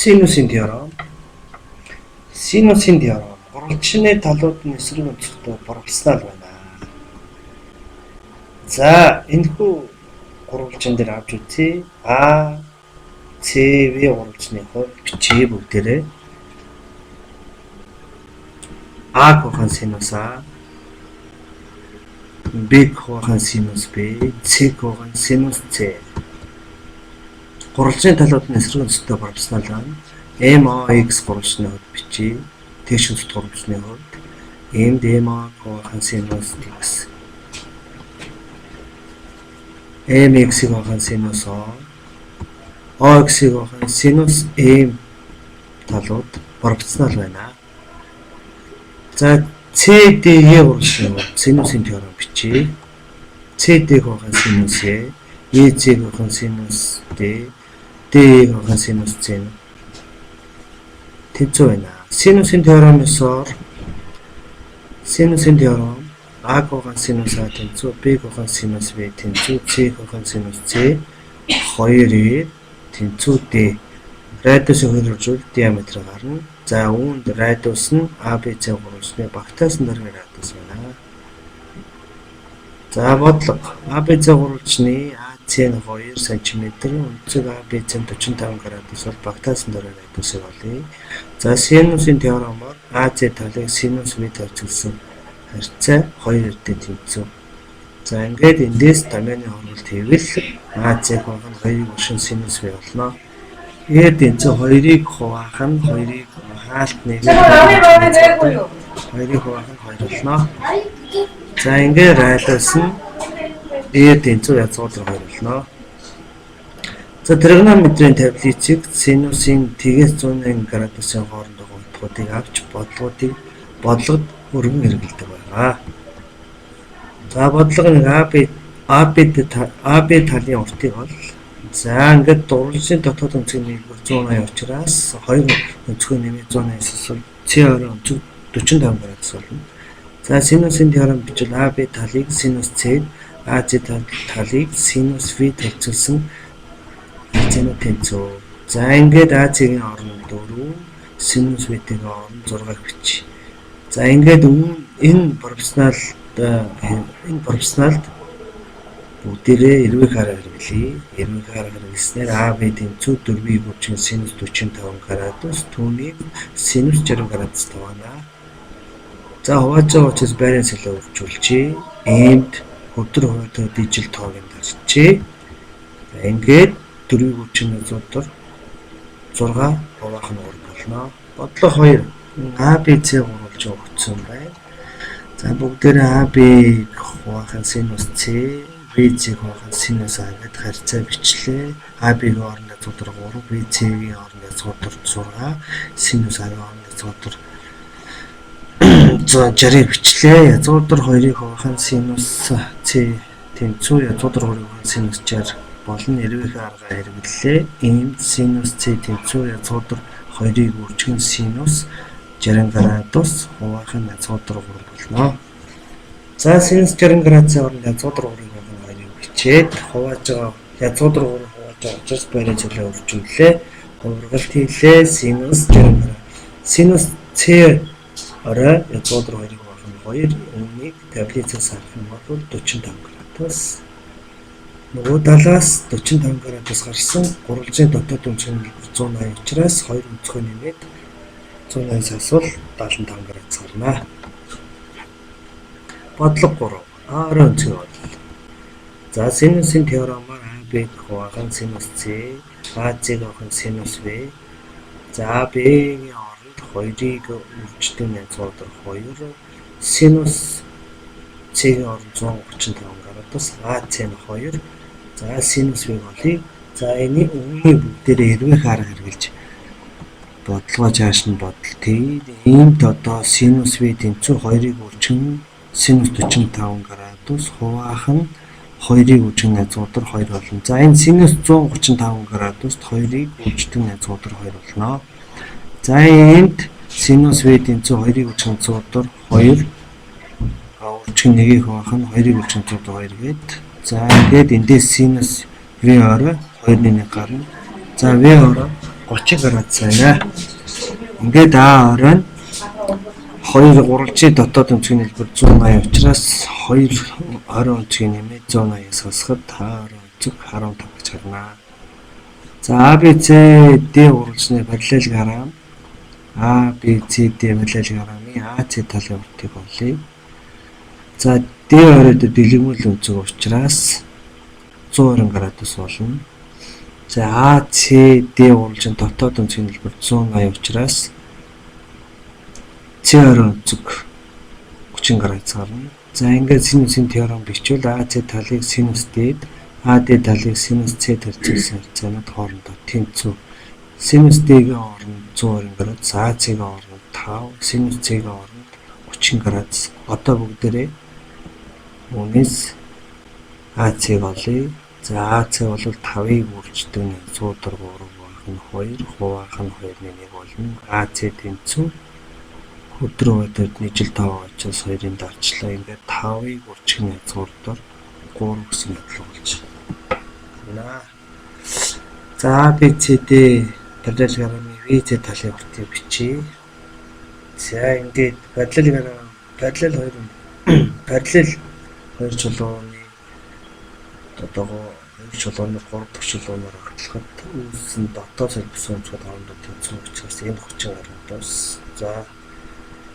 Синусийн теорем. Синусийн теорем. Гурвалжны талууд нь эсрэг өнцгтэй боролцсноо байна. За, энэхүү гурвалжин дээр авч үзье. А, С, В гурвалжны хувьд бичиж бүгдээрээ. А кохан синус А, Б кохан синус Б, С кохан синус С. Гурвалжны талууд нь эсрэг өнцгтэй боролцсноо байна. MX гурвалжны хувьд бичиж, тэгш өнцөд гурвалжны хувьд M кохан синус X, MX кохан синус O, OX кохан синус M талууд боролцсноо байна. За, CD гурвалжны хувьд синусийн теорем бичиж, CD кохан синус E, EC кохан синус D, D кохан синус C тэнцүү байна. Синусийн теоремосоор синусийн теорем А кохан синус А тэнцүү, Б кохан синус В тэнцүү, С кохан синус С 2-ээр тэнцүү D. Радиусын хөлөржүүл диаметр гарна. За, үүнд радиус нь ABC гурвалжны багтаасан дараагийн радиус байна. За, бодлого. ABC гурвалжны AC нь 2 см, өнцөг ABC нь 45 градус бол багтаасан дараагийн радиусыг олъё. За, синусийн теоремоор AC талыг синус V тавьчихсан харьцаа 2-тэй тэнцүү. За, ингээд эндээс томьёоны хуралд хийвэл AC кохан 2-ыг уршин синус V болно. Эд тэнцүү 2-ыг хуваах нь 2-ыг хаалт нэгээр 2-ыг хуваах нь 2 болно. За, ингээд радиус нь эд тэнцүү язгуур 2 болно. За, тригонометрийн таблицыг синусын тэгээс 180 градусын хоорондох утгуудыг авч бодлогод өргөн хэрэглэдэг байна. За, бодлого нэг AB талын уртыг бол за, ингээд гурвалжны дотоод өнцгийн нийлбэр 180 учраас хоёр өнцгөө нэмээд 180 эсвэл С орон өнцөг 45 градус болно. За, синусийн теорем бичвэл AB талыг синус С, AC талыг синус V тавьчихсан харьцааны тэнцүү. За, ингээд AC-ийн орон 4, синус V-ийн орон 6 бичиж. За, ингээд энэ пропорционалд бүгдээрээ эрвээ хараа хэрэглэе. Эрвээ хараа хэрэглэснээр AB тэнцүү 4-ийг үржин синус 45 градус, түүнийг синус 60 градус тавина. За, хувааж байгаа учраас байрын солио үржүүлчихье. Эмд өдөр хуваатай дижил тоогийн дарчээ. Ингээд 4-ийг үржин зурдор 6 хуваах нь урд болно. Бодлого 2. ABC гурвалж өгсөн байна. За, бүгдээрээ AB-г хуваах нь синус С, BC-г хуваах нь синус А гэд харьцаа бичлээ. AB-гийн орон язгуур 3, BC-гийн орон язгуур 6, синус А-гийн орон язгуур 60-ыг бичлээ. Язгуур 2-ыг хуваах нь синус С тэнцүү, язгуур 2-ыг хуваах нь синус 60 болон эрвээхээ арга хэрэглэлээ. Энд синус С тэнцүү, язгуур 2-ыг үржин синус 60 градус, хуваах нь язгуур 3 болно. За, синус 60 градусын орон язгуур 3-ыг бичээд хувааж байгаа язгуур 3 хувааж байгаа учраас байрын солио үржүүлээ. Хургалт хийлээ. Синус 60 градус. Синус С орой язгуур 2-ыг хуваах нь 2, үүнийг таблицаас харах юм бол 45 градус. Нөгөө талаас 45 градус гарсан гурвалжны дотоод өнцгийн нийлбэр 180 учраас хоёр өнцгөө нэмээд 180 асвал 75 градус гарна. Бодлого 3. А орон өнцгийн бодол. За, синусийн теоремоор AB-г хуваах нь синус С, AC-г хуваах нь синус V. За, AB-гийн оронд 2-ыг үрждэг язгуур 2, синус С-ийн орон 135 градус, AC нь 2. За, синус V болъё. За, энийг бүгдээрээ эрвээ хараа хэрэглэж бодлогоо чааш нь бодлоо. Энд одоо синус V тэнцүү 2-ыг үржин синус 45 градус, хуваах нь 2-ыг үржин язгуур 2 болно. За, энэ синус 135 градуст 2-ыг үрждэг язгуур 2 болно. За, энд синус V тэнцүү 2-ыг үржин язгуур 2, үржин 1-ийг хуваах нь 2-ыг үржин язгуур 2 гээд. За, ингээд эндээс синус V орой 2-ны 1 гарна. За, V орой 30 градус байна. Ингээд А оройн 2 3G дотоод өнцгийн хэлбэр 180 учраас 2 20 өнцгийн нэмээд 180-аас хасахад та 20 өнцөг 15 гэж харна. За А B C D уралдсны параллел грамм А B C D параллел граммын AC талын уртыг олъё. За D оройд дэлгэмэл өнцөг учраас 120 градус болно. За AC D уралжин дотоод өнцгийн хэлбэр 180 учраас C орой өнцөг 30 градус гарна. За ингээд синусын теорем бичвэл AC талыг синус D, AD талыг синус C төрчихсөн харьцаанууд хоорондоо тэнцүү. Синус D-ийн хооронд 120 градус, AC-ийн хооронд 5, синус C-ийн хооронд 30 градус. Одоо бүгдээрээ үнээс AC-г олъё. За AC бол 5-ыг үрждэг нь 100-аар 3 байх нь 2, хуваах нь 2-ны 1 болно. AC тэнцүү. Өдрөө өдөрт нийжил 5 очиж 2-ын дарчлаа. Ингээд 5-ыг үржих нь 100-аар 3 гэсэн бодлого болж байна. За B C D параллел граммын VC талын уртыг бичье. За ингээд параллел 2 чулууны одоо 2 чулууны 3 дахь чулуунаар огтлоход үүссэн дотоод солбосон өнцгүүд хоорондоо тэнцвэр учраас энэ 30 градус. За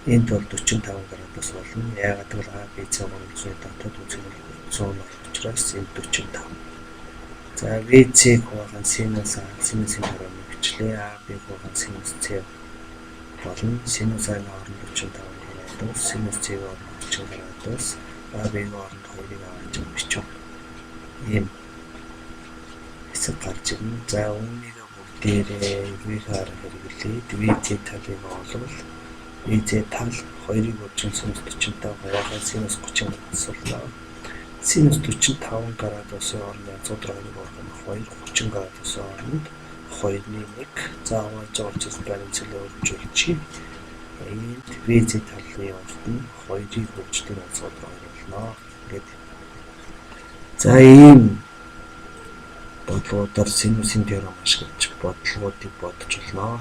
энд бол 45 градус болно. Яагаад гэвэл А B C уралдсны дотоод өнцөг нь 180 учраас энэ 45. За VC хуваах синус А синусын теорем бичлээ. А B хуваах синус C болно. Синус А-гийн хооронд 45 градус, синус C-ийн хооронд 30 градус, А B-ийн хооронд 2-ыг авч бичв. Ийм хэсэг гарч ирнэ. За үүнийг бүгдээрээ V-ээр хэрэглээд VC талыг олвол VC тал 2-ыг үржин синус 45 хуваах синус 30 градус болно. Синус 45 градусын хооронд 100-ыг орох нь 2 30 градусын хооронд 2-ны 1 заавал жуулчс баримтлал өргөжүүлчих. Энд VC талын урт нь 2-ыг үрждэг 100-аар болно. Ингээд за ийм бодлогуудаар синусын теорем ашиглаж бодлогуудыг бодож болно.